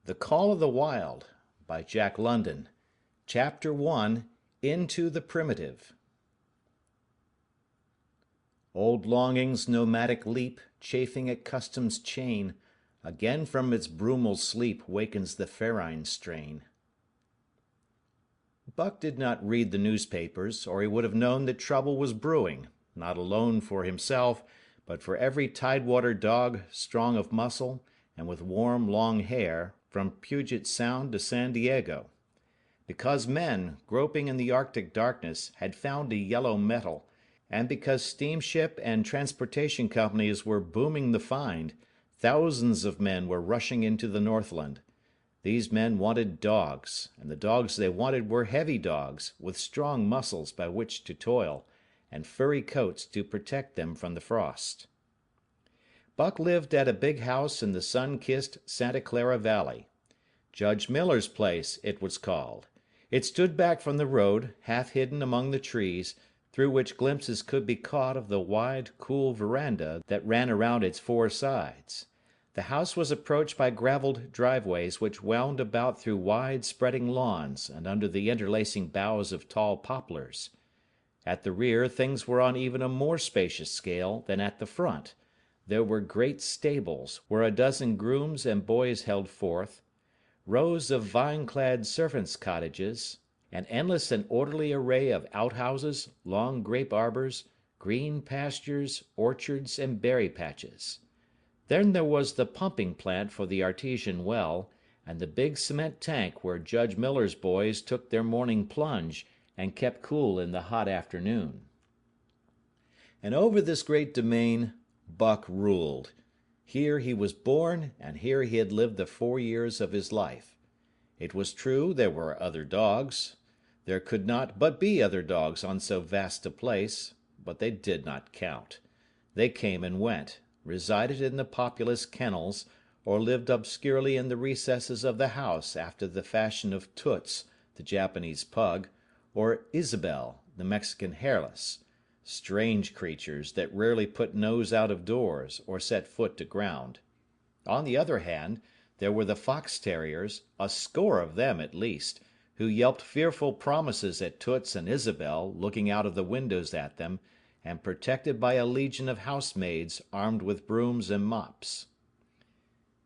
The Call of the Wild by Jack London. Chapter 1 Into the Primitive. Old longing's nomadic leap, chafing at custom's chain, again from its brumal sleep wakens the ferine strain. Buck did not read the newspapers, or he would have known that trouble was brewing, not alone for himself, but for every tidewater dog strong of muscle and with warm, long hair, from Puget Sound to San Diego. Because men, groping in the Arctic darkness, had found a yellow metal, and because steamship and transportation companies were booming the find, thousands of men were rushing into the Northland. These men wanted dogs, and the dogs they wanted were heavy dogs, with strong muscles by which to toil, and furry coats to protect them from the frost. Buck lived at a big house in the sun-kissed Santa Clara Valley. Judge Miller's place, it was called. It stood back from the road, half hidden among the trees, through which glimpses could be caught of the wide, cool veranda that ran around its four sides. The house was approached by gravelled driveways which wound about through wide, spreading lawns and under the interlacing boughs of tall poplars. At the rear things were on even a more spacious scale than at the front. There were great stables, where a dozen grooms and boys held forth, rows of vine-clad servants' cottages, an endless and orderly array of outhouses, long grape arbors, green pastures, orchards, and berry patches. Then there was the pumping plant for the artesian well, and the big cement tank where Judge Miller's boys took their morning plunge and kept cool in the hot afternoon. And over this great domain Buck ruled. Here he was born, and here he had lived the 4 years of his life. It was true there were other dogs. There could not but be other dogs on so vast a place, but they did not count. They came and went, resided in the populous kennels, or lived obscurely in the recesses of the house after the fashion of Toots, the Japanese pug, or Isabel, the Mexican hairless. Strange creatures that rarely put nose out of doors or set foot to ground. On the other hand, there were the fox terriers, a score of them at least, who yelped fearful promises at Toots and Isabel looking out of the windows at them, and protected by a legion of housemaids armed with brooms and mops.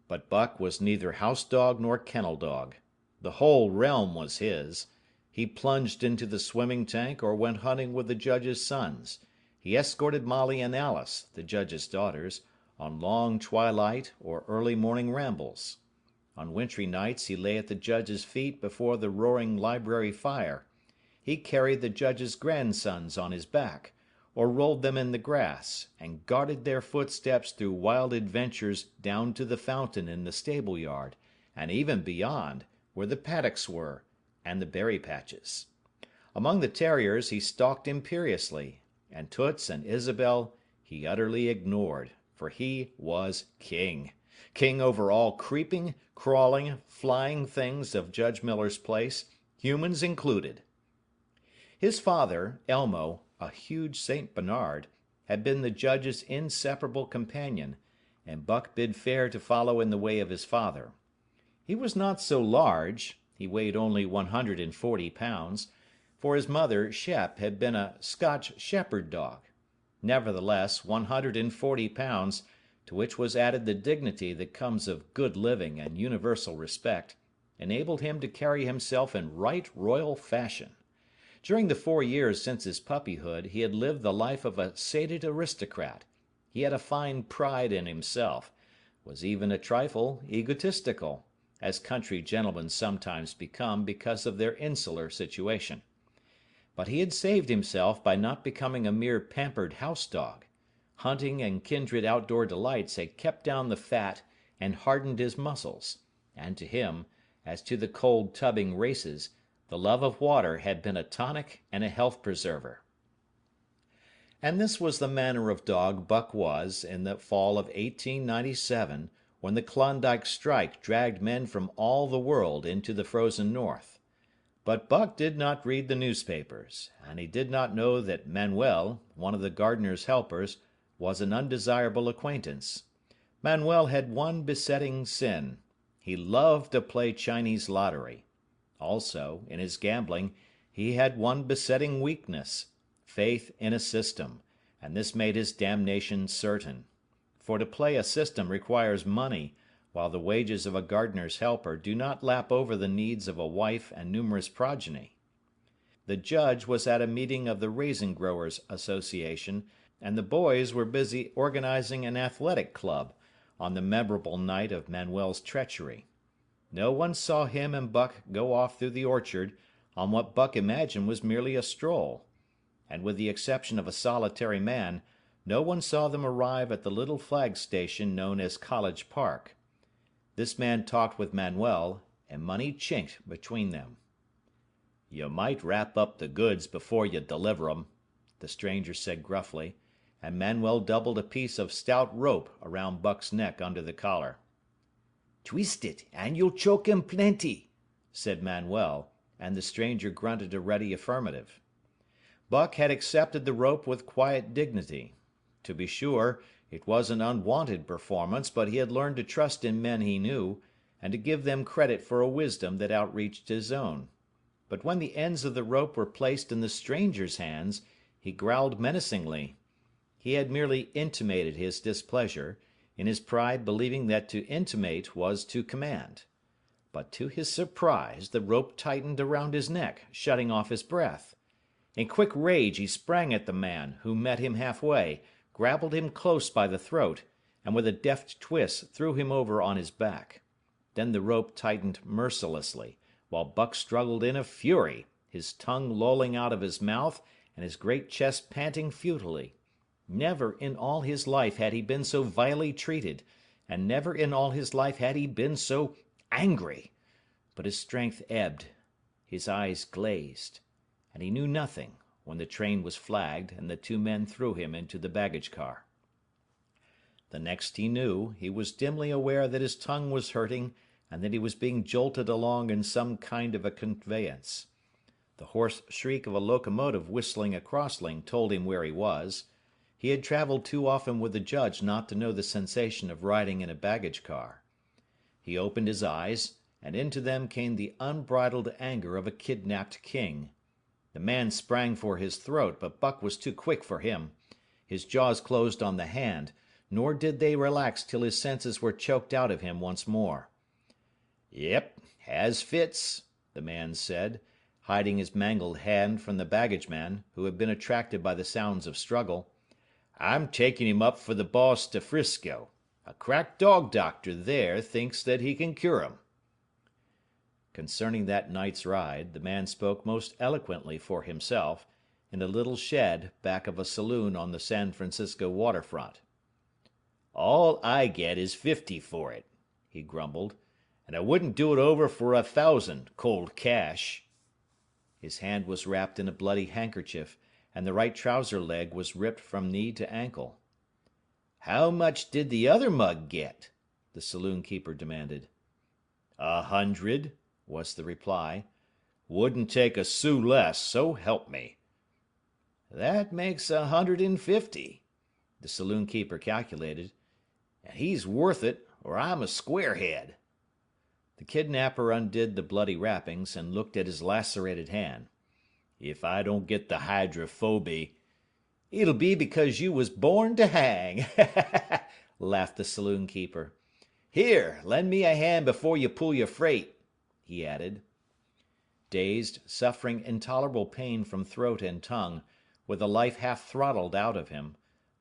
But Buck was neither house dog nor kennel dog. The whole realm was his. He plunged into the swimming tank or went hunting with the judge's sons. He escorted Molly and Alice, the judge's daughters, on long twilight or early morning rambles. On wintry nights he lay at the judge's feet before the roaring library fire. He carried the judge's grandsons on his back, or rolled them in the grass, and guarded their footsteps through wild adventures down to the fountain in the stable yard, and even beyond, where the paddocks were, and the berry patches. Among the terriers he stalked imperiously, and Toots and Isabel he utterly ignored, for he was king. King over all creeping, crawling, flying things of Judge Miller's place, humans included. His father, Elmo, a huge St. Bernard, had been the judge's inseparable companion, and Buck bid fair to follow in the way of his father. He was not so large. He weighed only 140 pounds, for his mother, Shep, had been a Scotch shepherd dog. Nevertheless, 140 pounds, to which was added the dignity that comes of good living and universal respect, enabled him to carry himself in right royal fashion. During the 4 years since his puppyhood he had lived the life of a sated aristocrat. He had a fine pride in himself, was even a trifle egotistical, as country gentlemen sometimes become because of their insular situation. But he had saved himself by not becoming a mere pampered house dog. Hunting and kindred outdoor delights had kept down the fat and hardened his muscles, and to him, as to the cold tubbing races, the love of water had been a tonic and a health preserver. And this was the manner of dog Buck was in the fall of 1897, when the Klondike strike dragged men from all the world into the frozen north. But Buck did not read the newspapers, and he did not know that Manuel, one of the gardener's helpers, was an undesirable acquaintance. Manuel had one besetting sin. He loved to play Chinese lottery. Also, in his gambling, he had one besetting weakness, faith in a system, and this made his damnation certain. For to play a system requires money, while the wages of a gardener's helper do not lap over the needs of a wife and numerous progeny. The judge was at a meeting of the Raisin Growers Association, and the boys were busy organizing an athletic club on the memorable night of Manuel's treachery. No one saw him and Buck go off through the orchard on what Buck imagined was merely a stroll. And with the exception of a solitary man, no one saw them arrive at the little flag station known as College Park. This man talked with Manuel, and money chinked between them. "You might wrap up the goods before you deliver 'em," the stranger said gruffly, and Manuel doubled a piece of stout rope around Buck's neck under the collar. "Twist it, and you'll choke him plenty," said Manuel, and the stranger grunted a ready affirmative. Buck had accepted the rope with quiet dignity. To be sure, it was an unwonted performance, but he had learned to trust in men he knew, and to give them credit for a wisdom that outreached his own. But when the ends of the rope were placed in the stranger's hands, he growled menacingly. He had merely intimated his displeasure, in his pride believing that to intimate was to command. But to his surprise, the rope tightened around his neck, shutting off his breath. In quick rage he sprang at the man, who met him halfway, grappled him close by the throat, and with a deft twist threw him over on his back. Then the rope tightened mercilessly, while Buck struggled in a fury, his tongue lolling out of his mouth and his great chest panting futilely. Never in all his life had he been so vilely treated, and never in all his life had he been so angry. But his strength ebbed, his eyes glazed, and he knew nothing when the train was flagged and the two men threw him into the baggage car. The next he knew, he was dimly aware that his tongue was hurting and that he was being jolted along in some kind of a conveyance. The hoarse shriek of a locomotive whistling a crosslink told him where he was. He had traveled too often with the judge not to know the sensation of riding in a baggage car. He opened his eyes, and into them came the unbridled anger of a kidnapped king. The man sprang for his throat, but Buck was too quick for him. His jaws closed on the hand, nor did they relax till his senses were choked out of him once more. "Yep, has fits," the man said, hiding his mangled hand from the baggageman, who had been attracted by the sounds of struggle. "I'm taking him up for the boss to 'Frisco. A crack dog doctor there thinks that he can cure him." Concerning that night's ride, the man spoke most eloquently for himself, in a little shed back of a saloon on the San Francisco waterfront. "All I get is 50 for it," he grumbled, "and I wouldn't do it over for 1,000, cold cash." His hand was wrapped in a bloody handkerchief, and the right trouser leg was ripped from knee to ankle. "How much did the other mug get?" the saloon keeper demanded. 100, was the reply. "Wouldn't take a sou less, so help me." "That makes 150, the saloon keeper calculated. "And he's worth it, or I'm a squarehead." The kidnapper undid the bloody wrappings and looked at his lacerated hand. "If I don't get the hydrophoby—" "It'll be because you was born to hang," laughed the saloon keeper. "Here, lend me a hand before you pull your freight," he added. Dazed, suffering intolerable pain from throat and tongue, with the life half throttled out of him,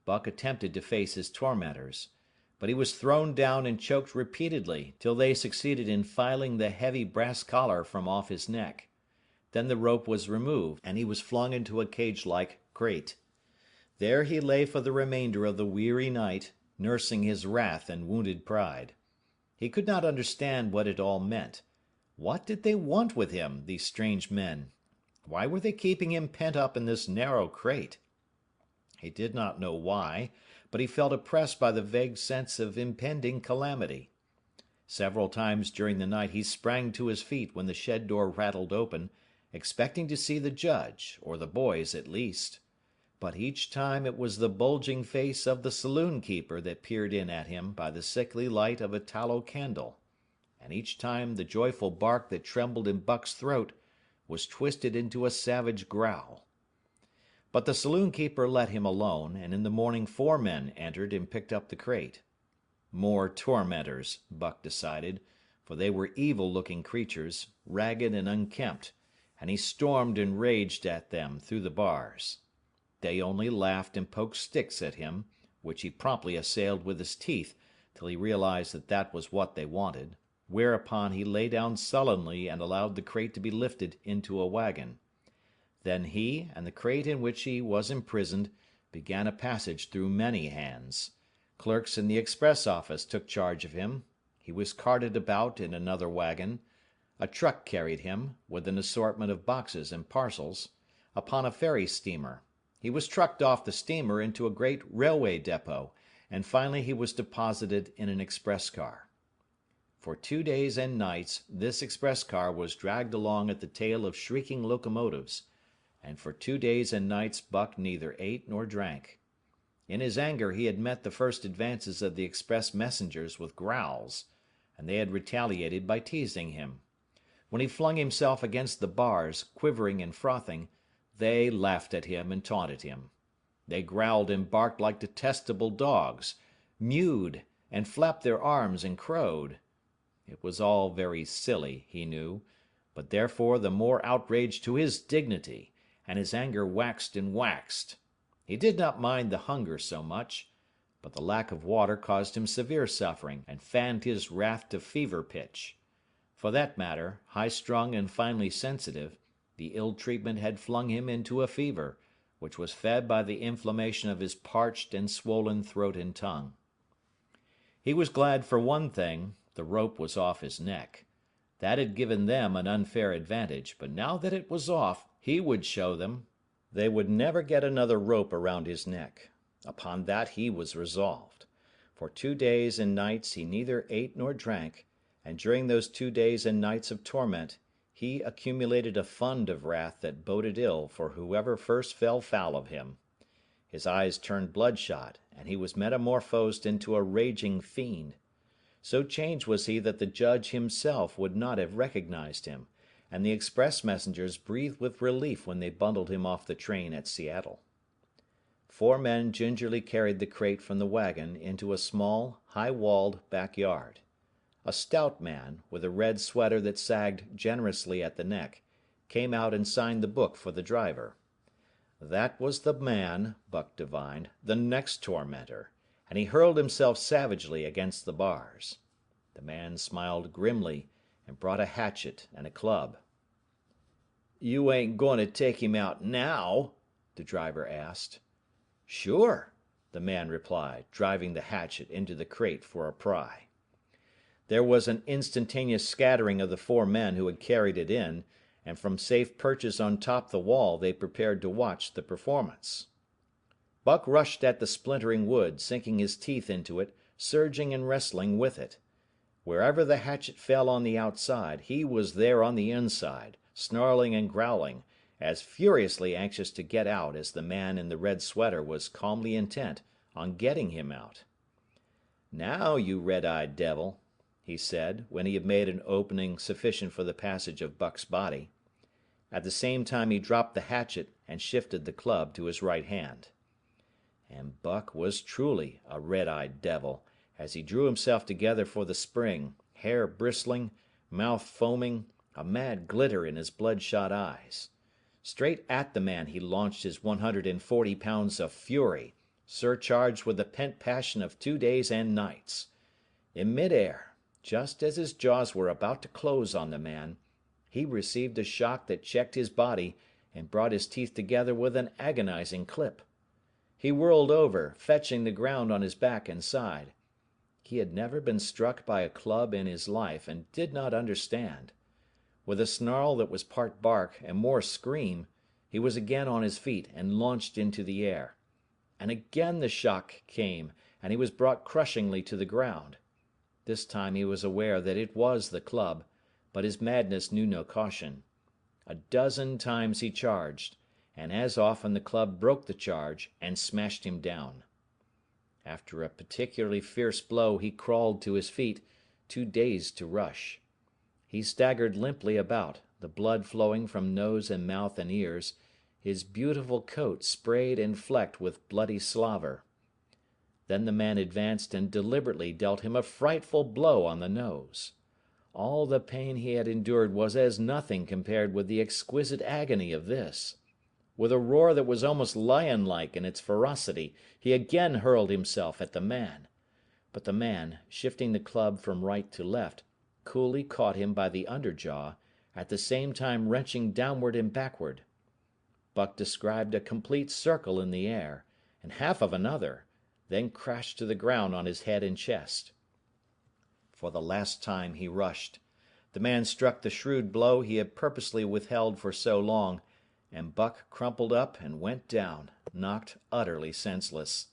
Buck attempted to face his tormentors. But he was thrown down and choked repeatedly till they succeeded in filing the heavy brass collar from off his neck. Then the rope was removed, and he was flung into a cage-like crate. There he lay for the remainder of the weary night, nursing his wrath and wounded pride. He could not understand what it all meant. What did they want with him, these strange men? Why were they keeping him pent up in this narrow crate? He did not know why, but he felt oppressed by the vague sense of impending calamity. Several times during the night he sprang to his feet when the shed door rattled open, expecting to see the judge, or the boys at least. But each time it was the bulging face of the saloon keeper that peered in at him by the sickly light of a tallow candle. and each time the joyful bark that trembled in Buck's throat was twisted into a savage growl. But the saloon keeper let him alone, and in the morning 4 men entered and picked up the crate. More tormentors, Buck decided, for they were evil-looking creatures, ragged and unkempt, and he stormed and raged at them through the bars. They only laughed and poked sticks at him, which he promptly assailed with his teeth till he realized that that was what they wanted, whereupon he lay down sullenly and allowed the crate to be lifted into a wagon. Then he, and the crate in which he was imprisoned, began a passage through many hands. Clerks in the express office took charge of him. He was carted about in another wagon. A truck carried him, with an assortment of boxes and parcels, upon a ferry steamer. He was trucked off the steamer into a great railway depot, and finally he was deposited in an express car. For 2 days and nights this express car was dragged along at the tail of shrieking locomotives, and for 2 days and nights Buck neither ate nor drank. In his anger he had met the first advances of the express messengers with growls, and they had retaliated by teasing him. When he flung himself against the bars, quivering and frothing, they laughed at him and taunted him. They growled and barked like detestable dogs, mewed, and flapped their arms and crowed. It was all very silly, he knew, but therefore the more outrage to his dignity, and his anger waxed and waxed. He did not mind the hunger so much, but the lack of water caused him severe suffering and fanned his wrath to fever pitch. For that matter, high-strung and finely sensitive, the ill treatment had flung him into a fever, which was fed by the inflammation of his parched and swollen throat and tongue. He was glad for one thing: the rope was off his neck. That had given them an unfair advantage, but now that it was off, he would show them. They would never get another rope around his neck. Upon that he was resolved. For 2 days and nights he neither ate nor drank, and during those 2 days and nights of torment he accumulated a fund of wrath that boded ill for whoever first fell foul of him. His eyes turned bloodshot, and he was metamorphosed into a raging fiend. So changed was he that the judge himself would not have recognized him, and the express messengers breathed with relief when they bundled him off the train at Seattle. 4 men gingerly carried the crate from the wagon into a small, high-walled backyard. A stout man, with a red sweater that sagged generously at the neck, came out and signed the book for the driver. That was the man, Buck divined, the next tormentor, and he hurled himself savagely against the bars. The man smiled grimly and brought a hatchet and a club. "You ain't going to take him out now?" the driver asked. "Sure," the man replied, driving the hatchet into the crate for a pry. There was an instantaneous scattering of the 4 men who had carried it in, and from safe perches on top the wall they prepared to watch the performance. Buck rushed at the splintering wood, sinking his teeth into it, surging and wrestling with it. Wherever the hatchet fell on the outside, he was there on the inside, snarling and growling, as furiously anxious to get out as the man in the red sweater was calmly intent on getting him out. "Now, you red-eyed devil," he said, when he had made an opening sufficient for the passage of Buck's body. At the same time he dropped the hatchet and shifted the club to his right hand. And Buck was truly a red-eyed devil, as he drew himself together for the spring, hair bristling, mouth foaming, a mad glitter in his bloodshot eyes. Straight at the man he launched his 140 pounds of fury, surcharged with the pent passion of 2 days and nights. In midair, just as his jaws were about to close on the man, he received a shock that checked his body and brought his teeth together with an agonizing clip. He whirled over, fetching the ground on his back and side. He had never been struck by a club in his life and did not understand. With a snarl that was part bark and more scream, he was again on his feet and launched into the air. And again the shock came, and he was brought crushingly to the ground. This time he was aware that it was the club, but his madness knew no caution. A dozen times he charged, and as often the club broke the charge and smashed him down. After a particularly fierce blow he crawled to his feet, too dazed to rush. He staggered limply about, the blood flowing from nose and mouth and ears, his beautiful coat sprayed and flecked with bloody slaver. Then the man advanced and deliberately dealt him a frightful blow on the nose. All the pain he had endured was as nothing compared with the exquisite agony of this. With a roar that was almost lion-like in its ferocity, he again hurled himself at the man. But the man, shifting the club from right to left, coolly caught him by the underjaw, at the same time wrenching downward and backward. Buck described a complete circle in the air, and half of another, then crashed to the ground on his head and chest. For the last time he rushed. The man struck the shrewd blow he had purposely withheld for so long, and Buck crumpled up and went down, knocked utterly senseless.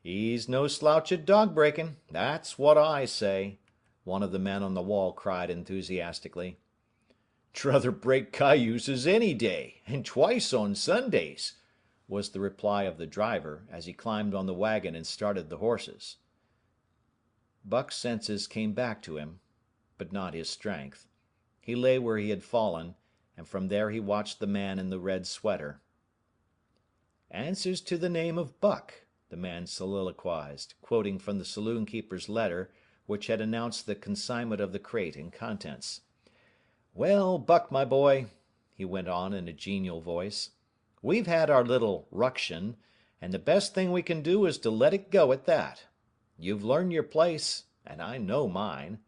"He's no slouch at dog breaking, that's what I say," one of the men on the wall cried enthusiastically. "Druther break cayuses any day, and twice on Sundays," was the reply of the driver as he climbed on the wagon and started the horses. Buck's senses came back to him, but not his strength. He lay where he had fallen, and from there he watched the man in the red sweater. "Answers to the name of Buck," the man soliloquized, quoting from the saloon keeper's letter, which had announced the consignment of the crate and contents. "Well, Buck, my boy," he went on in a genial voice, "we've had our little ruction, and the best thing we can do is to let it go at that. You've learned your place, and I know mine.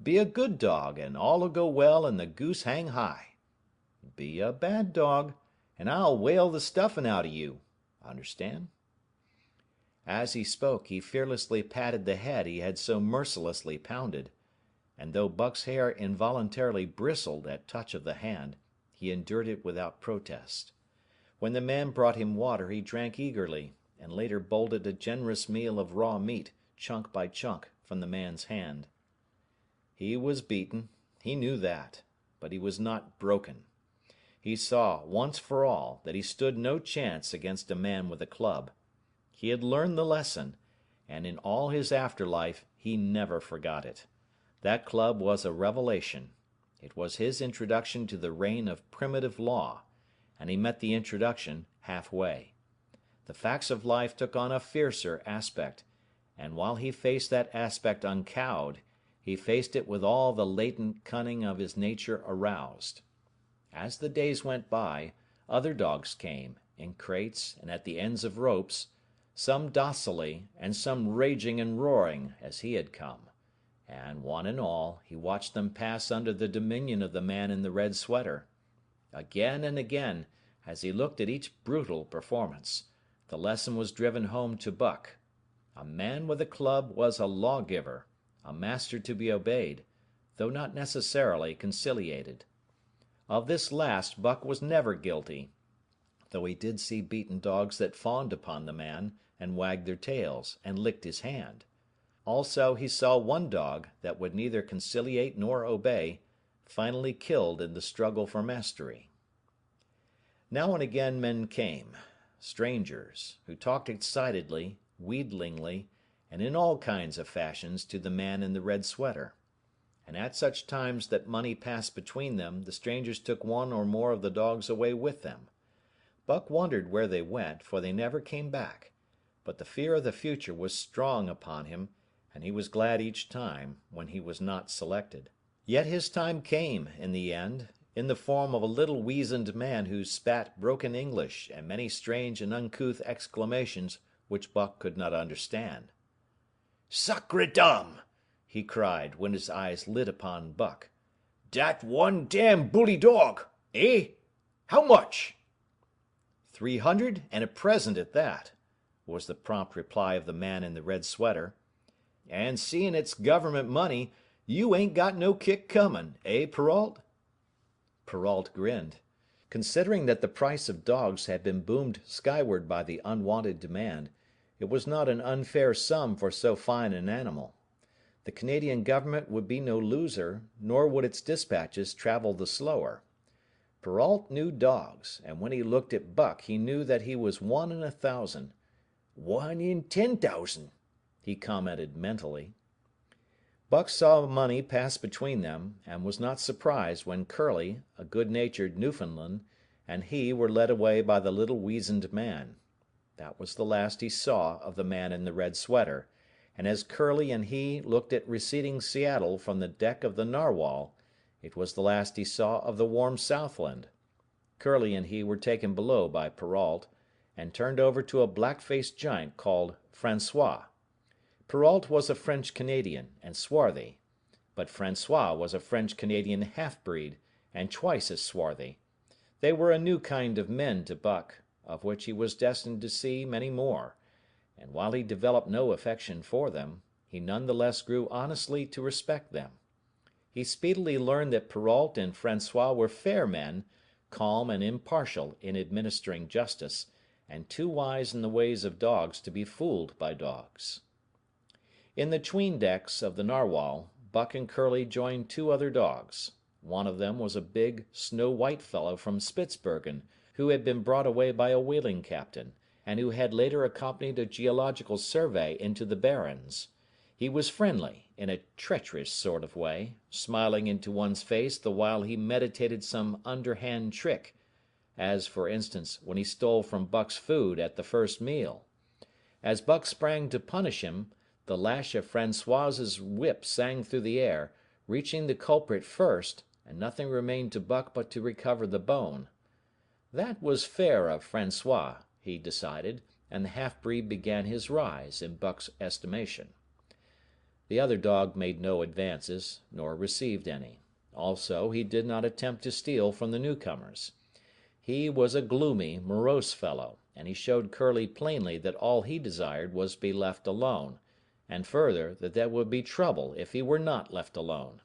Be a good dog, and all'll go well and the goose hang high. Be a bad dog, and I'll whale the stuffing out of you. Understand?" As he spoke, he fearlessly patted the head he had so mercilessly pounded, and though Buck's hair involuntarily bristled at touch of the hand, he endured it without protest. When the man brought him water, he drank eagerly, and later bolted a generous meal of raw meat, chunk by chunk, from the man's hand. He was beaten, he knew that, but he was not broken. He saw, once for all, that he stood no chance against a man with a club. He had learned the lesson, and in all his afterlife he never forgot it. That club was a revelation. It was his introduction to the reign of primitive law, and he met the introduction halfway. The facts of life took on a fiercer aspect, and while he faced that aspect uncowed, he faced it with all the latent cunning of his nature aroused. As the days went by, other dogs came, in crates and at the ends of ropes, some docilely and some raging and roaring as he had come, and one and all he watched them pass under the dominion of the man in the red sweater. Again and again, as he looked at each brutal performance, the lesson was driven home to Buck. A man with a club was a lawgiver, a master to be obeyed, though not necessarily conciliated. Of this last Buck was never guilty, though he did see beaten dogs that fawned upon the man, and wagged their tails, and licked his hand. Also he saw one dog, that would neither conciliate nor obey, finally killed in the struggle for mastery. Now and again men came, strangers, who talked excitedly, wheedlingly, and in all kinds of fashions to the man in the red sweater. And at such times that money passed between them, the strangers took one or more of the dogs away with them. Buck wondered where they went, for they never came back, but the fear of the future was strong upon him, and he was glad each time when he was not selected. Yet his time came, in the end, in the form of a little weazened man who spat broken English and many strange and uncouth exclamations which Buck could not understand. "Sacre dame!" he cried, when his eyes lit upon Buck. "Dat one damn bully dog, eh? How much?" 300 and a present at that," was the prompt reply of the man in the red sweater. "And seeing it's government money, you ain't got no kick coming, eh, Perrault?" Perrault grinned. Considering that the price of dogs had been boomed skyward by the unwanted demand, it was not an unfair sum for so fine an animal. The Canadian government would be no loser, nor would its dispatches travel the slower. Perrault knew dogs, and when he looked at Buck he knew that he was 1 in 1,000. 1 in 10,000, he commented mentally. Buck saw money pass between them, and was not surprised when Curly, a good-natured Newfoundland, and he were led away by the little weazened man. That was the last he saw of the man in the red sweater, and as Curly and he looked at receding Seattle from the deck of the Narwhal, it was the last he saw of the warm Southland. Curly and he were taken below by Perrault, and turned over to a black-faced giant called Francois. Perrault was a French-Canadian, and swarthy, but Francois was a French-Canadian half-breed, and twice as swarthy. They were a new kind of men to Buck, of which he was destined to see many more, and while he developed no affection for them, he none the less grew honestly to respect them. He speedily learned that Perrault and Francois were fair men, calm and impartial in administering justice, and too wise in the ways of dogs to be fooled by dogs. In the 'tween decks of the Narwhal, Buck and Curly joined two other dogs. One of them was a big, snow-white fellow from Spitzbergen, who had been brought away by a whaling captain, and who had later accompanied a geological survey into the Barrens. He was friendly, in a treacherous sort of way, smiling into one's face the while he meditated some underhand trick, as, for instance, when he stole from Buck's food at the first meal. As Buck sprang to punish him, the lash of Francois's whip sang through the air, reaching the culprit first, and nothing remained to Buck but to recover the bone. That was fair of Francois, he decided, and the half-breed began his rise in Buck's estimation. The other dog made no advances, nor received any. Also, he did not attempt to steal from the newcomers. He was a gloomy, morose fellow, and he showed Curly plainly that all he desired was to be left alone, and further, that there would be trouble if he were not left alone.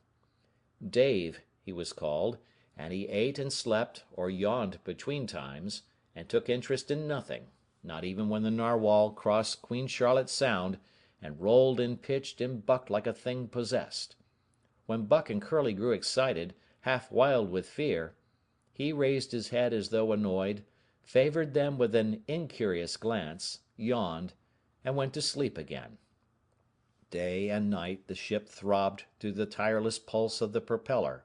Dave, he was called, and he ate and slept, or yawned between times, and took interest in nothing, not even when the Narwhal crossed Queen Charlotte Sound, and rolled and pitched and bucked like a thing possessed. When Buck and Curly grew excited, half wild with fear, he raised his head as though annoyed, favored them with an incurious glance, yawned, and went to sleep again. Day and night the ship throbbed to the tireless pulse of the propeller,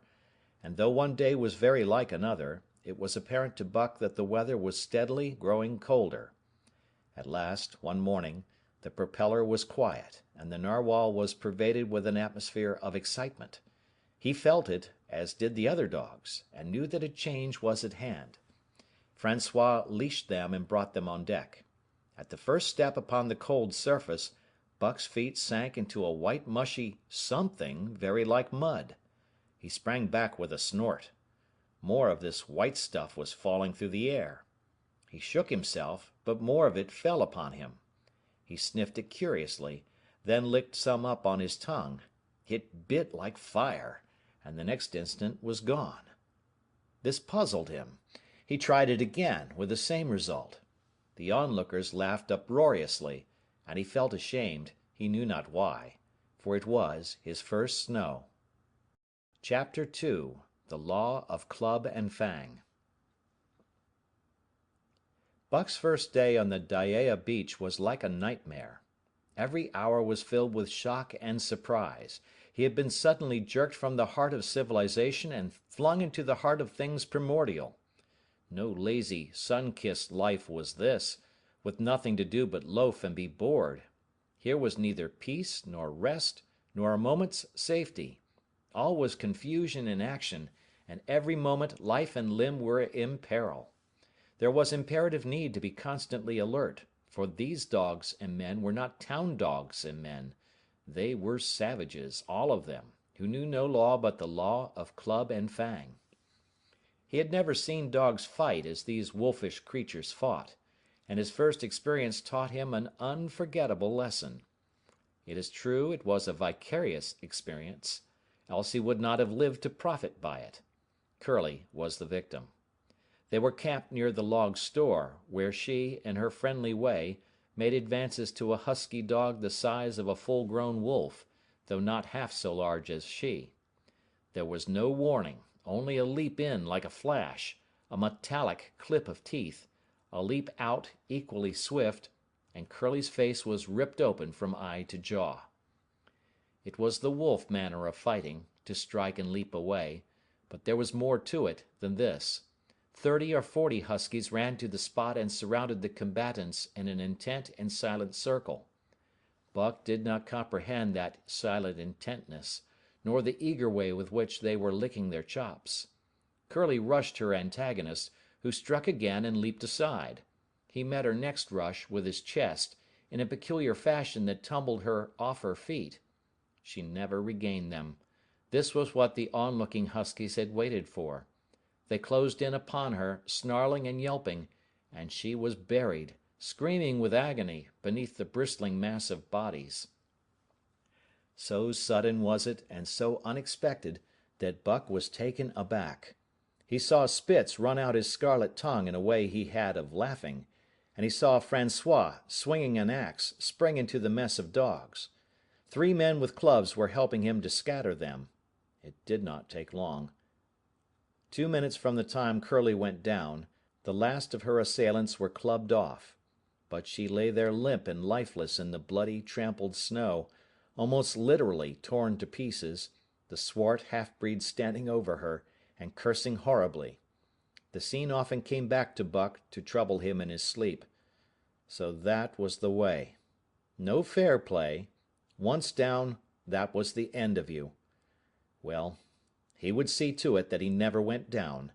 and though one day was very like another, it was apparent to Buck that the weather was steadily growing colder. At last, one morning, the propeller was quiet, and the Narwhal was pervaded with an atmosphere of excitement. He felt it, as did the other dogs, and knew that a change was at hand. Francois leashed them and brought them on deck. At the first step upon the cold surface, Buck's feet sank into a white mushy something very like mud. He sprang back with a snort. More of this white stuff was falling through the air. He shook himself, but more of it fell upon him. He sniffed it curiously, then licked some up on his tongue. It bit like fire, and the next instant was gone. This puzzled him. He tried it again, with the same result. The onlookers laughed uproariously, and he felt ashamed, he knew not why, for it was his first snow. Chapter 2. The Law of Club and Fang. Buck's first day on the Dyea beach was like a nightmare. Every hour was filled with shock and surprise. He had been suddenly jerked from the heart of civilization and flung into the heart of things primordial. No lazy, sun-kissed life was this, with nothing to do but loaf and be bored. Here was neither peace, nor rest, nor a moment's safety. All was confusion and action, and every moment life and limb were in peril. There was imperative need to be constantly alert, for these dogs and men were not town dogs and men. They were savages, all of them, who knew no law but the law of club and fang. He had never seen dogs fight as these wolfish creatures fought, and his first experience taught him an unforgettable lesson. It is true it was a vicarious experience, else he would not have lived to profit by it. Curly was the victim. They were camped near the log store, where she, in her friendly way, made advances to a husky dog the size of a full-grown wolf, though not half so large as she. There was no warning, only a leap in like a flash, a metallic clip of teeth, a leap out equally swift, and Curly's face was ripped open from eye to jaw. It was the wolf manner of fighting, to strike and leap away, but there was more to it than this. 30 or 40 huskies ran to the spot and surrounded the combatants in an intent and silent circle. Buck did not comprehend that silent intentness, nor the eager way with which they were licking their chops. Curly rushed her antagonist, who struck again and leaped aside. He met her next rush with his chest, in a peculiar fashion that tumbled her off her feet. She never regained them. This was what the onlooking huskies had waited for. They closed in upon her, snarling and yelping, and she was buried, screaming with agony, beneath the bristling mass of bodies. So sudden was it, and so unexpected, that Buck was taken aback. He saw Spitz run out his scarlet tongue in a way he had of laughing, and he saw Francois, swinging an axe, spring into the mess of dogs. 3 men with clubs were helping him to scatter them. It did not take long. 2 minutes from the time Curly went down, the last of her assailants were clubbed off. But she lay there limp and lifeless in the bloody, trampled snow, almost literally torn to pieces, the swart half-breed standing over her, and cursing horribly. The scene often came back to Buck to trouble him in his sleep. So that was the way. No fair play. Once down, that was the end of you. Well, he would see to it that he never went down.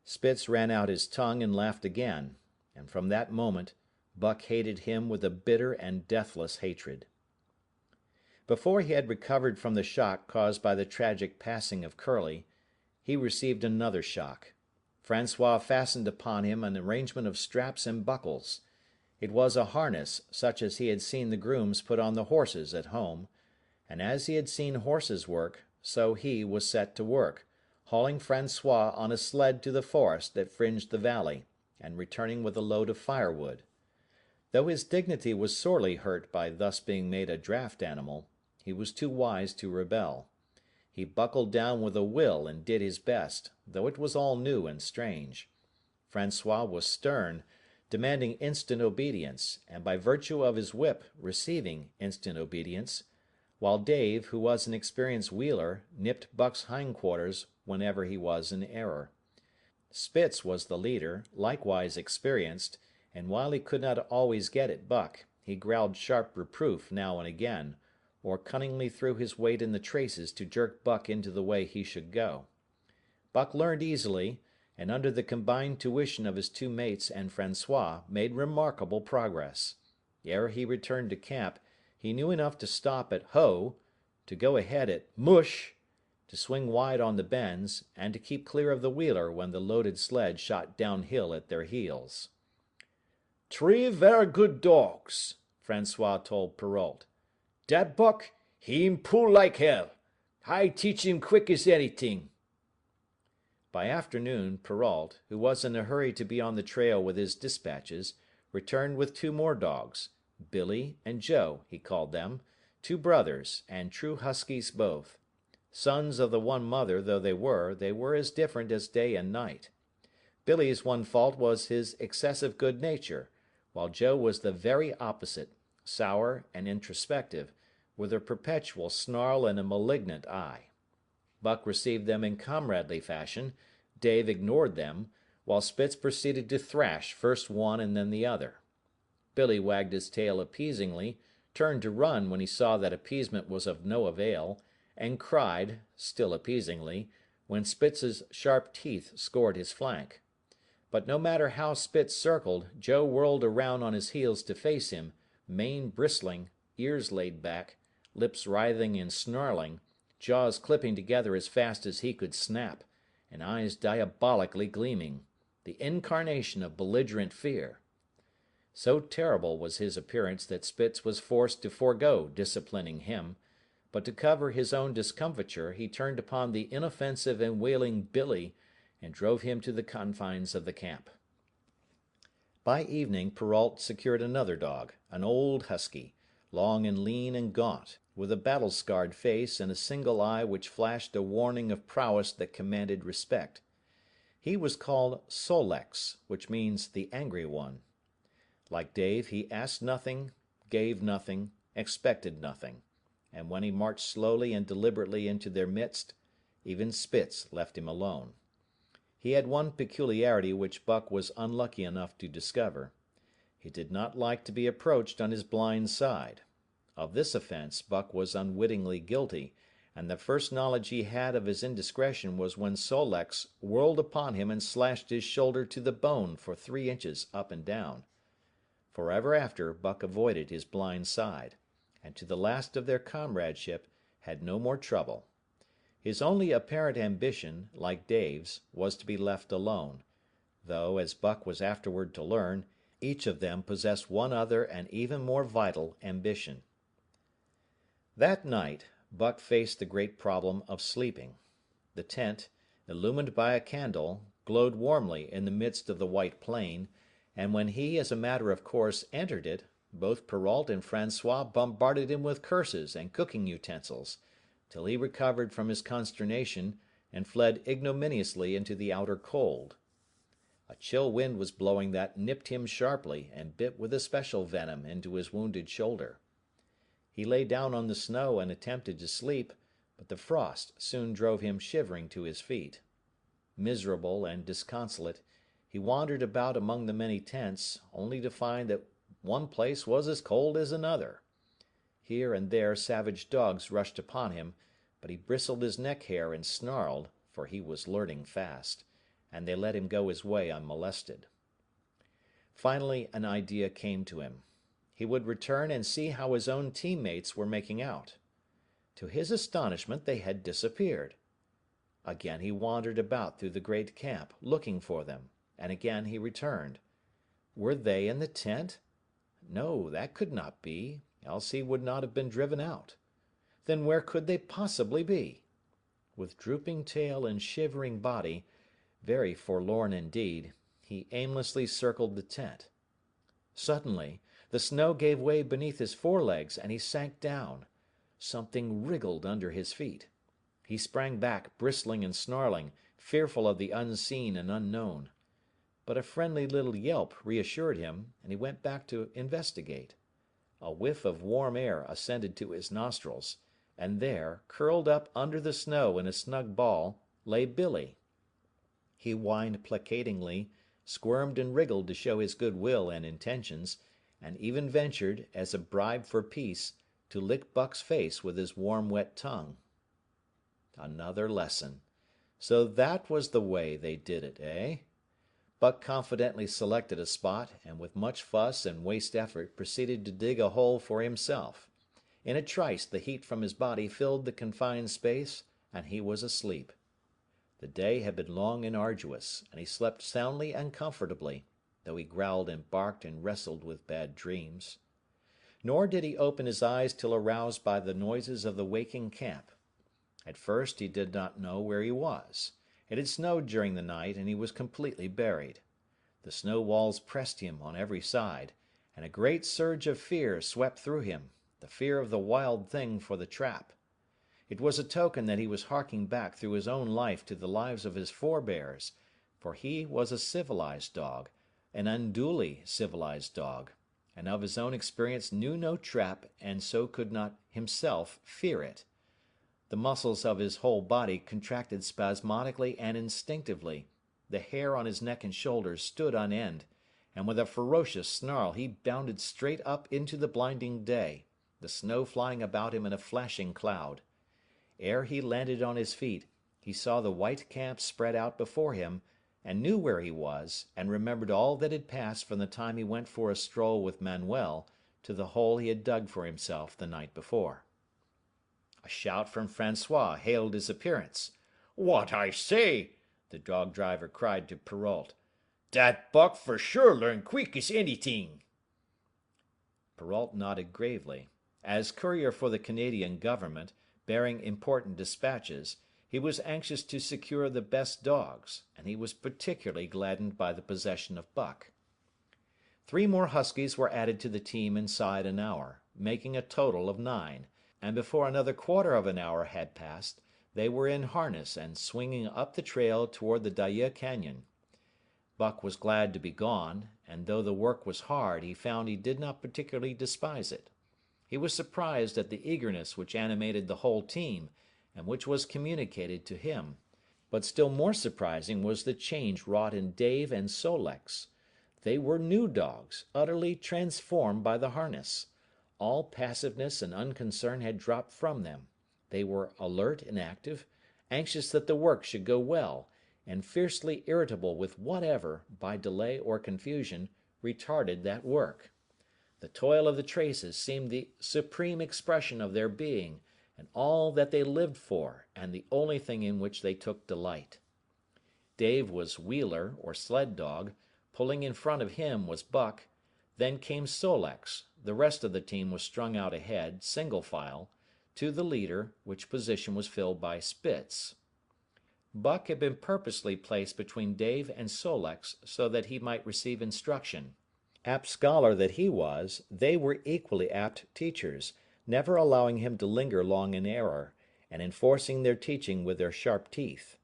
Spitz ran out his tongue and laughed again, and from that moment Buck hated him with a bitter and deathless hatred. Before he had recovered from the shock caused by the tragic passing of Curly, he received another shock. Francois fastened upon him an arrangement of straps and buckles. It was a harness such as he had seen the grooms put on the horses at home, and as he had seen horses work, so he was set to work, hauling Francois on a sled to the forest that fringed the valley, and returning with a load of firewood. Though his dignity was sorely hurt by thus being made a draft animal, he was too wise to rebel. He buckled down with a will and did his best, though it was all new and strange. Francois was stern, demanding instant obedience, and by virtue of his whip receiving instant obedience, while Dave, who was an experienced wheeler, nipped Buck's hindquarters whenever he was in error. Spitz was the leader, likewise experienced, and while he could not always get at Buck, he growled sharp reproof now and again, or cunningly threw his weight in the traces to jerk Buck into the way he should go. Buck learned easily, and under the combined tuition of his 2 mates and Francois, made remarkable progress. Ere he returned to camp, he knew enough to stop at "Ho!" to go ahead at "Mush!" to swing wide on the bends, and to keep clear of the wheeler when the loaded sled shot downhill at their heels. "3 ver' good dogs," Francois told Perrault. "Dat Buck, heem pull like hell. I teach him quick as anything." By afternoon, Perrault, who was in a hurry to be on the trail with his dispatches, returned with 2 more dogs. Billy and Joe, he called them, 2 brothers, and true huskies both. Sons of the one mother though they were as different as day and night. Billy's one fault was his excessive good nature, while Joe was the very opposite, sour and introspective, with a perpetual snarl and a malignant eye. Buck received them in comradely fashion, Dave ignored them, while Spitz proceeded to thrash first one and then the other. Billy wagged his tail appeasingly, turned to run when he saw that appeasement was of no avail, and cried, still appeasingly, when Spitz's sharp teeth scored his flank. But no matter how Spitz circled, Joe whirled around on his heels to face him, mane bristling, ears laid back, lips writhing and snarling, jaws clipping together as fast as he could snap, and eyes diabolically gleaming, the incarnation of belligerent fear. So terrible was his appearance that Spitz was forced to forego disciplining him, but to cover his own discomfiture he turned upon the inoffensive and wailing Billy, and drove him to the confines of the camp. By evening Perrault secured another dog, an old husky, long and lean and gaunt, with a battle-scarred face and a single eye which flashed a warning of prowess that commanded respect. He was called Sol-leks, which means the angry one. Like Dave, he asked nothing, gave nothing, expected nothing, and when he marched slowly and deliberately into their midst, even Spitz left him alone. He had one peculiarity which Buck was unlucky enough to discover. He did not like to be approached on his blind side. Of this offense Buck was unwittingly guilty, and the first knowledge he had of his indiscretion was when Sol-leks whirled upon him and slashed his shoulder to the bone for 3 inches up and down. Forever after, Buck avoided his blind side, and to the last of their comradeship had no more trouble. His only apparent ambition, like Dave's, was to be left alone, though, as Buck was afterward to learn, each of them possessed one other and even more vital ambition. That night, Buck faced the great problem of sleeping. The tent, illumined by a candle, glowed warmly in the midst of the white plain, and when he, as a matter of course, entered it, both Perrault and Francois bombarded him with curses and cooking utensils, till he recovered from his consternation and fled ignominiously into the outer cold. A chill wind was blowing that nipped him sharply and bit with especial venom into his wounded shoulder. He lay down on the snow and attempted to sleep, but the frost soon drove him shivering to his feet. Miserable and disconsolate, he wandered about among the many tents, only to find that one place was as cold as another. Here and there savage dogs rushed upon him, but he bristled his neck hair and snarled, for he was learning fast, and they let him go his way unmolested. Finally an idea came to him. He would return and see how his own teammates were making out. To his astonishment they had disappeared. Again he wandered about through the great camp, looking for them, and again he returned. Were they in the tent? No, that could not be, else he would not have been driven out. Then where could they possibly be? With drooping tail and shivering body, very forlorn indeed, he aimlessly circled the tent. Suddenly, the snow gave way beneath his forelegs, and he sank down. Something wriggled under his feet. He sprang back, bristling and snarling, fearful of the unseen and unknown. But a friendly little yelp reassured him, and he went back to investigate. A whiff of warm air ascended to his nostrils, and there, curled up under the snow in a snug ball, lay Billy. He whined placatingly, squirmed and wriggled to show his good will and intentions, and even ventured, as a bribe for peace, to lick Buck's face with his warm wet tongue. Another lesson. So that was the way they did it, eh? Buck confidently selected a spot, and with much fuss and waste effort proceeded to dig a hole for himself. In a trice the heat from his body filled the confined space, and he was asleep. The day had been long and arduous, and he slept soundly and comfortably, though he growled and barked and wrestled with bad dreams. Nor did he open his eyes till aroused by the noises of the waking camp. At first he did not know where he was. It had snowed during the night, and he was completely buried. The snow walls pressed him on every side, and a great surge of fear swept through him, the fear of the wild thing for the trap. It was a token that he was harking back through his own life to the lives of his forebears, for he was a civilized dog, an unduly civilized dog, and of his own experience knew no trap, and so could not himself fear it. The muscles of his whole body contracted spasmodically and instinctively, the hair on his neck and shoulders stood on end, and with a ferocious snarl he bounded straight up into the blinding day, the snow flying about him in a flashing cloud. Ere he landed on his feet, he saw the white camp spread out before him, and knew where he was, and remembered all that had passed from the time he went for a stroll with Manuel to the hole he had dug for himself the night before. A shout from Francois hailed his appearance. "What I say!" the dog driver cried to Perrault. "Dat Buck for sure learn quick as anything." Perrault nodded gravely. As courier for the Canadian government, bearing important dispatches, he was anxious to secure the best dogs, and he was particularly gladdened by the possession of Buck. 3 more huskies were added to the team inside an hour, making a total of 9, and before another quarter of an hour had passed, they were in harness and swinging up the trail toward the Daya Canyon. Buck was glad to be gone, and though the work was hard, he found he did not particularly despise it. He was surprised at the eagerness which animated the whole team, and which was communicated to him. But still more surprising was the change wrought in Dave and Sol-leks. They were new dogs, utterly transformed by the harness. All passiveness and unconcern had dropped from them. They were alert and active, anxious that the work should go well, and fiercely irritable with whatever, by delay or confusion, retarded that work. The toil of the traces seemed the supreme expression of their being, and all that they lived for, and the only thing in which they took delight. Dave was wheeler, or sled dog, pulling in front of him was Buck, then came Sol-leks, the rest of the team was strung out ahead, single file, to the leader, which position was filled by Spitz. Buck had been purposely placed between Dave and Sol-leks so that he might receive instruction. Apt scholar that he was, they were equally apt teachers, never allowing him to linger long in error, and enforcing their teaching with their sharp teeth.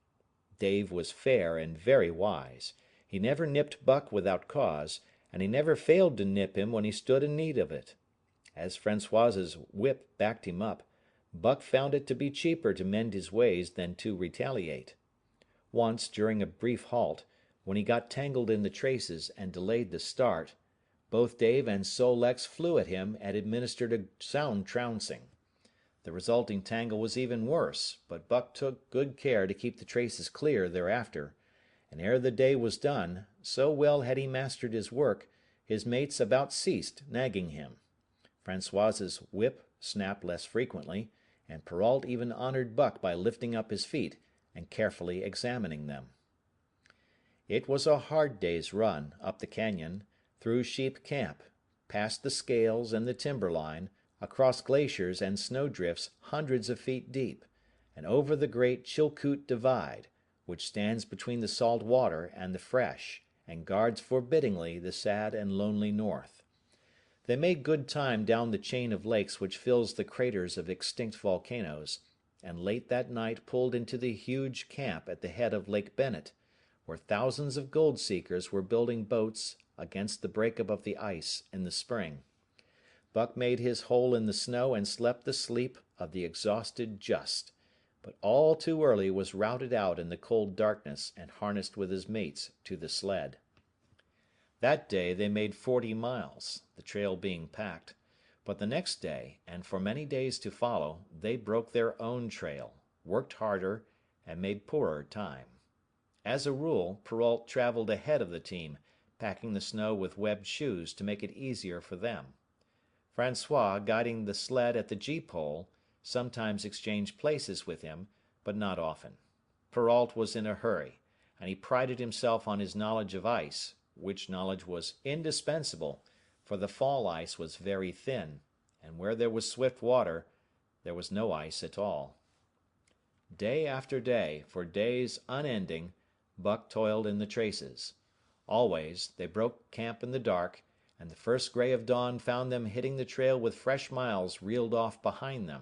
Dave was fair and very wise. He never nipped Buck without cause, and he never failed to nip him when he stood in need of it. As Francois's whip backed him up, Buck found it to be cheaper to mend his ways than to retaliate. Once, during a brief halt, when he got tangled in the traces and delayed the start, both Dave and Sol-leks flew at him and administered a sound trouncing. The resulting tangle was even worse, but Buck took good care to keep the traces clear thereafter, and ere the day was done, so well had he mastered his work, his mates about ceased nagging him. Francois's whip snapped less frequently, and Perrault even honored Buck by lifting up his feet and carefully examining them. It was a hard day's run, up the canyon, through Sheep Camp, past the scales and the timber line, across glaciers and snowdrifts hundreds of feet deep, and over the great Chilkoot Divide, which stands between the salt water and the fresh, and guards forbiddingly the sad and lonely north. They made good time down the chain of lakes which fills the craters of extinct volcanoes, and late that night pulled into the huge camp at the head of Lake Bennett, where thousands of gold seekers were building boats against the break-up of the ice in the spring. Buck made his hole in the snow and slept the sleep of the exhausted just, but all too early was routed out in the cold darkness and harnessed with his mates to the sled. That day they made 40 miles, the trail being packed, but the next day, and for many days to follow, they broke their own trail, worked harder, and made poorer time. As a rule, Perrault traveled ahead of the team, packing the snow with webbed shoes to make it easier for them. Francois, guiding the sled at the gee-pole, sometimes exchanged places with him, but not often. Perrault was in a hurry, and he prided himself on his knowledge of ice, which knowledge was indispensable, for the fall ice was very thin, and where there was swift water, there was no ice at all. Day after day, for days unending, Buck toiled in the traces. Always, they broke camp in the dark, and the first gray of dawn found them hitting the trail with fresh miles reeled off behind them.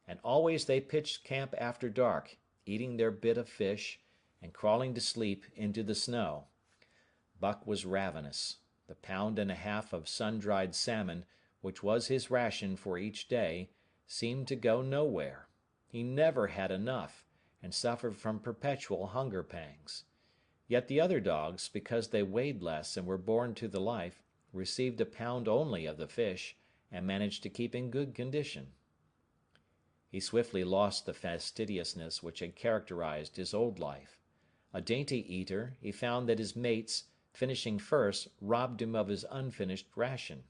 And always they pitched camp after dark, eating their bit of fish, and crawling to sleep into the snow. Buck was ravenous. The pound and a half of sun-dried salmon, which was his ration for each day, seemed to go nowhere. He never had enough, and suffered from perpetual hunger pangs. Yet the other dogs, because they weighed less and were born to the life, received a pound only of the fish, and managed to keep in good condition. He swiftly lost the fastidiousness which had characterized his old life. A dainty eater, he found that his mates, finishing first, robbed him of his unfinished ration.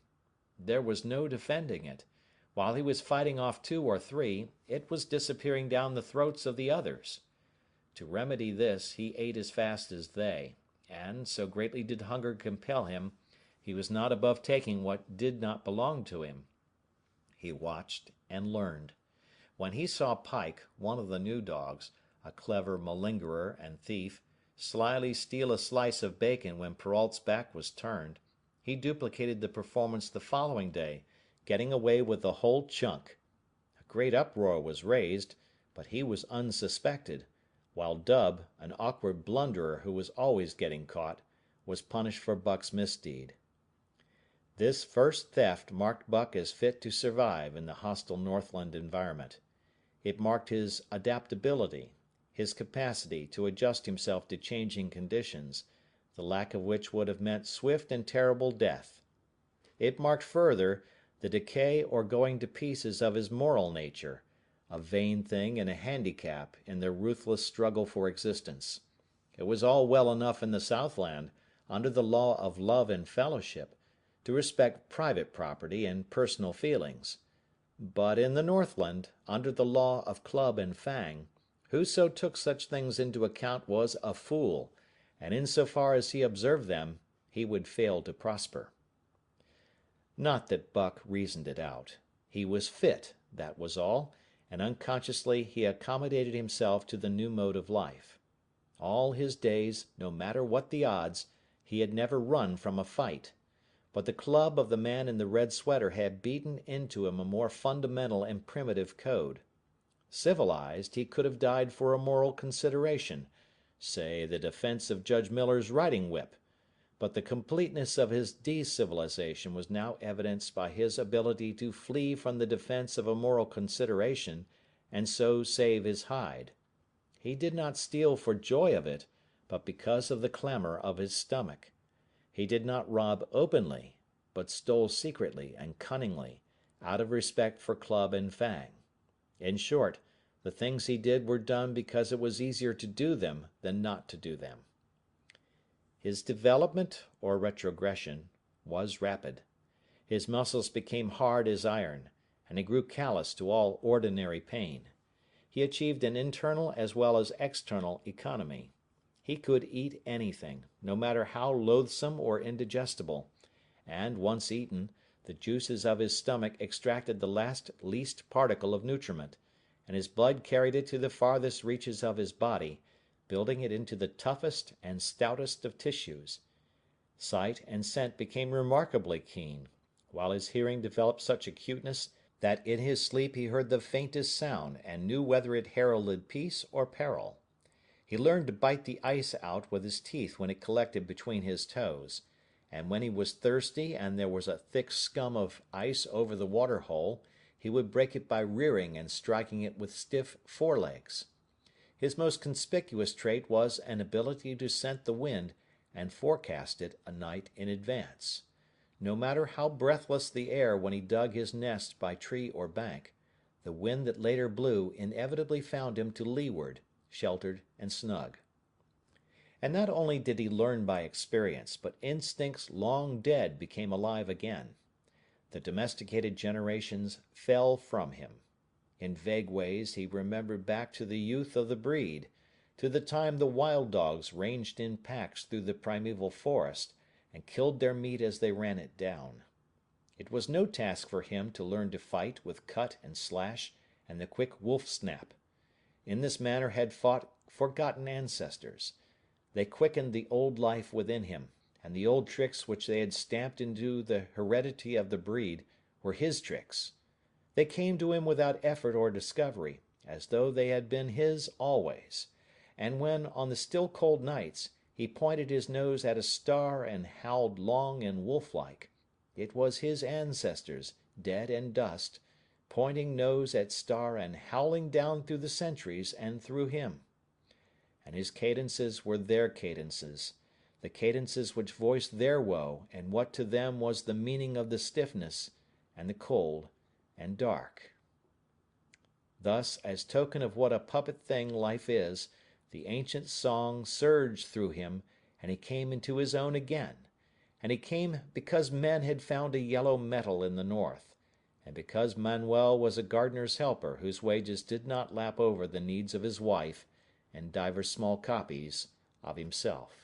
There was no defending it. While he was fighting off 2 or 3, it was disappearing down the throats of the others. To remedy this, he ate as fast as they, and, so greatly did hunger compel him, he was not above taking what did not belong to him. He watched and learned. When he saw Pike, one of the new dogs, a clever malingerer and thief, slyly steal a slice of bacon when Perrault's back was turned, he duplicated the performance the following day, getting away with the whole chunk. A great uproar was raised, but he was unsuspected, while Dub, an awkward blunderer who was always getting caught, was punished for Buck's misdeed. This first theft marked Buck as fit to survive in the hostile Northland environment. It marked his adaptability, his capacity to adjust himself to changing conditions, the lack of which would have meant swift and terrible death. It marked further the decay or going to pieces of his moral nature, a vain thing and a handicap in their ruthless struggle for existence. It was all well enough in the Southland, under the law of love and fellowship, to respect private property and personal feelings. But in the Northland, under the law of club and fang, whoso took such things into account was a fool, and in so far as he observed them, he would fail to prosper. Not that Buck reasoned it out. He was fit, that was all, and unconsciously he accommodated himself to the new mode of life. All his days, no matter what the odds, he had never run from a fight. But the club of the man in the red sweater had beaten into him a more fundamental and primitive code. Civilized, he could have died for a moral consideration, say the defense of Judge Miller's riding whip, but the completeness of his de-civilization was now evidenced by his ability to flee from the defense of a moral consideration, and so save his hide. He did not steal for joy of it, but because of the clamor of his stomach. He did not rob openly, but stole secretly and cunningly, out of respect for club and fang. In short, the things he did were done because it was easier to do them than not to do them. His development, or retrogression, was rapid. His muscles became hard as iron, and he grew callous to all ordinary pain. He achieved an internal as well as external economy. He could eat anything, no matter how loathsome or indigestible, and, once eaten, the juices of his stomach extracted the last least particle of nutriment, and his blood carried it to the farthest reaches of his body, building it into the toughest and stoutest of tissues. Sight and scent became remarkably keen, while his hearing developed such acuteness that in his sleep he heard the faintest sound and knew whether it heralded peace or peril. He learned to bite the ice out with his teeth when it collected between his toes, and when he was thirsty and there was a thick scum of ice over the water hole, he would break it by rearing and striking it with stiff forelegs. His most conspicuous trait was an ability to scent the wind and forecast it a night in advance. No matter how breathless the air when he dug his nest by tree or bank, the wind that later blew inevitably found him to leeward, sheltered and snug. And not only did he learn by experience, but instincts long dead became alive again. The domesticated generations fell from him. In vague ways he remembered back to the youth of the breed, to the time the wild dogs ranged in packs through the primeval forest, and killed their meat as they ran it down. It was no task for him to learn to fight with cut and slash and the quick wolf snap. In this manner had fought forgotten ancestors. They quickened the old life within him, and the old tricks which they had stamped into the heredity of the breed were his tricks. They came to him without effort or discovery, as though they had been his always. And when, on the still cold nights, he pointed his nose at a star and howled long and wolf-like, it was his ancestors, dead and dust, pointing nose at star and howling down through the centuries and through him. And his cadences were their cadences, the cadences which voiced their woe and what to them was the meaning of the stiffness and the cold and dark. Thus, as token of what a puppet thing life is, the ancient song surged through him, and he came into his own again. And he came because men had found a yellow metal in the north, and because Manuel was a gardener's helper whose wages did not lap over the needs of his wife and divers small copies of himself.